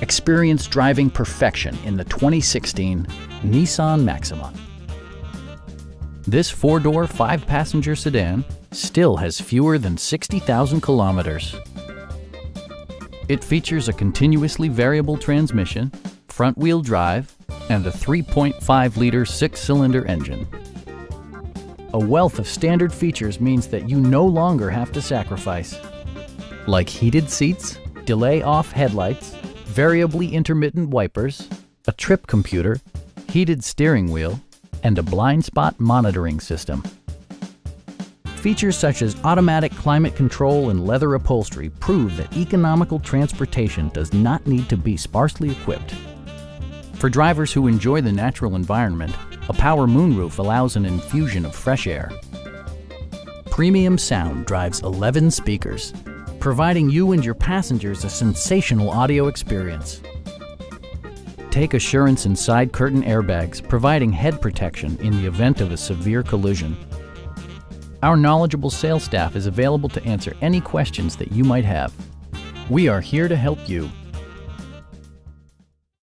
Experience driving perfection in the 2016 Nissan Maxima. This four-door, five-passenger sedan still has fewer than 60,000 kilometers. It features a continuously variable transmission, front-wheel drive, and a 3.5-liter six-cylinder engine. A wealth of standard features means that you no longer have to sacrifice, like heated seats, delay-off headlights, variably intermittent wipers, a trip computer, heated steering wheel, and a blind spot monitoring system. Features such as automatic climate control and leather upholstery prove that economical transportation does not need to be sparsely equipped. For drivers who enjoy the natural environment, a power moonroof allows an infusion of fresh air. Premium sound drives 11 speakers, providing you and your passengers a sensational audio experience. Take assurance in side curtain airbags, providing head protection in the event of a severe collision. Our knowledgeable sales staff is available to answer any questions that you might have. We are here to help you.